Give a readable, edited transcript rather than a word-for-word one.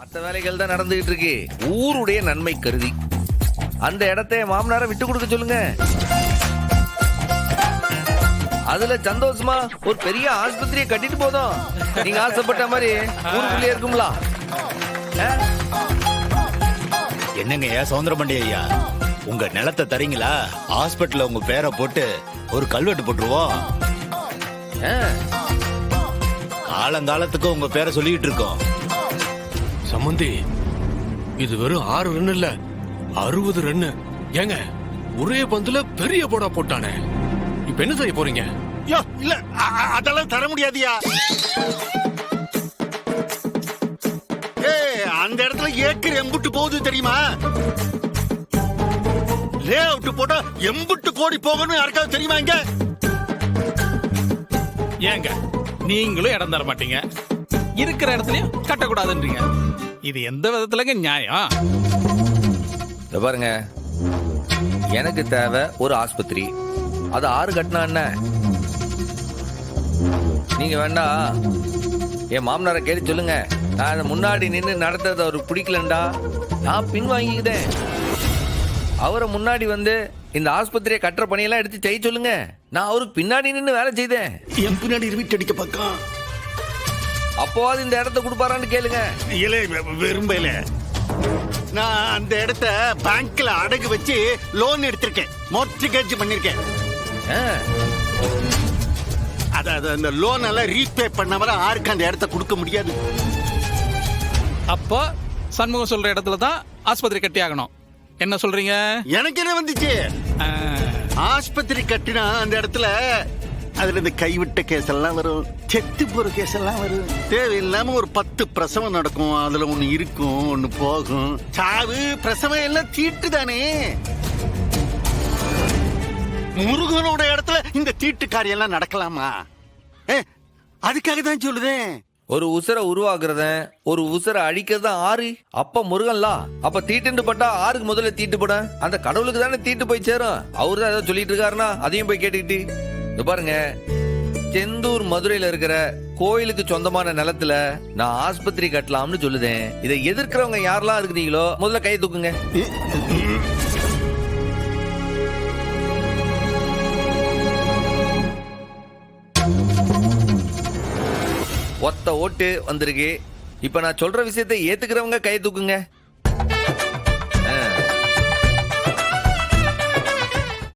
மற்ற வேலைகள் தான் நடந்துகிட்டு இருக்கு. ஊருடைய நன்மை கருதி அந்த இடத்தை மாமனார விட்டு கொடுக்க சொல்லுங்க. அதுல சந்தோஷமா ஒரு பெரிய ஆஸ்பத்திரியை கட்டிட்டு போதும். நீங்க ஆசைப்பட்ட மாதிரி ஊருக்குள்ளே இருக்கும்ல. என்னங்க சௌந்தரமண்டி ஐயா, உங்க நிலத்தை தரீங்களா? ஹாஸ்பிட்டல்ல உங்க பேரை போட்டு ஒரு கல்வெட்டு போட்டுருவோம். காலங்காலத்துக்கு உங்க பேரை சொல்லிட்டு இருக்கோம். சம்பந்தி, இது வெறும் 6 ரன் இல்ல, 60 ரன். ஏங்க, ஒரே பந்துல பெரிய போடா போட்டானே. இப்ப என்ன செய்ய போறீங்க? இல்ல, அதெல்லாம் தர முடியாதியா. அந்த இடத்துல ஏக்கர் எம்புட்டு போகுது தெரியுமா? லே அவுட் போட்டா எம்புட்டு கோடி போகணும் யாருக்காவது தெரியுமா? இங்க ஏங்க நீங்களும் இடம் தர மாட்டீங்க, இருக்கிற இடத்துலயும் கட்டக்கூடாதுன்றீங்க. இது எந்த விதத்துலங்க நியாயம்? பாருங்க, எனக்கு தேவை ஒரு ஆஸ்பத்திரி. அது 6 கட்டினா என்ன? நீங்க வேண்டா என் மாமனாரை கேட்டு சொல்லுங்க. நான் முன்னாடி நின்று நடத்துறது அவருக்கு பிடிக்கலண்டா நான் பின் வாங்கிக்கிட்டேன். அவரை முன்னாடி வந்து இந்த ஆஸ்பத்திரியை கட்டுற பணியெல்லாம் எடுத்து செய்ய சொல்லுங்க. நான் அவருக்கு பின்னாடி நின்று வேலை செய்தேன். என் பின்னாடி வீட்டு அடிக்க பக்கம் அப்போவாது இந்த இடத்த கொடுப்பாரான்னு கேளுங்க. விரும்பல. நான் அந்த இடத்த பேங்க்ல அடகு வச்சு லோன் எடுத்திருக்கேன், மோர்ட்கேஜ் பண்ணிருக்கேன். அதாவது அந்த லோன் எல்லாம் ரீபே பண்ணவரை யாருக்கு அந்த இடத்த கொடுக்க முடியாது. அப்போ சண்முகம் சொல்ற இடத்துல தான் ஆஸ்பத்திரி கட்டி ஆகணும். என்ன சொல்றீங்க? எனக்கு என்ன வந்துச்சு? ஆஸ்பத்திரி கட்டினா அந்த இடத்துல அதுல இந்த கைவிட்ட கேஸ் எல்லாம் வரும், செத்து போற கேஸ் எல்லாம் வரும். தேவையில்லாம ஒரு 10 பிரசவம் நடக்கும், அதுல ஒண்ணு இருக்கும், ஒண்ணு போகும். சாவு பிரசவம் எல்லாம் தீட்டு தானே. முருகனோட இடத்துல இந்த தீட்டுக்காரி எல்லாம் நடக்கலாமா? அதுக்காக தான் சொல்லுதேன். ஒரு உசுரை உருவாக்குறத ஒரு உசுரை அழிக்கிறதா 6. அப்ப முருகன்லா அப்ப தீட்டுன்னு பட்டா 6க்கு முதல்ல தீட்டு போட அந்த கடவுளுக்கு தானே தீட்டு போய் சேரும். அவரு தான் ஏதோ சொல்லிட்டு இருக்காருன்னா அதையும் போய் கேட்டுக்கிட்டு பாருங்க. செந்தூர் மதுரையில இருக்கிற கோயிலுக்கு சொந்தமான நிலத்துல நான் ஆஸ்பத்திரி கட்டலாம்னு சொல்லுதேன். இதை எதிர்க்கிறவங்க யாரெல்லாம் இருக்கிறீங்களோ முதல்ல கை தூக்குங்க. ஒத்த ஓட்டு வந்திருக்கு. இப்ப நான் சொல்ற விஷயத்தை ஏத்துக்கிறவங்க கை தூக்குங்க.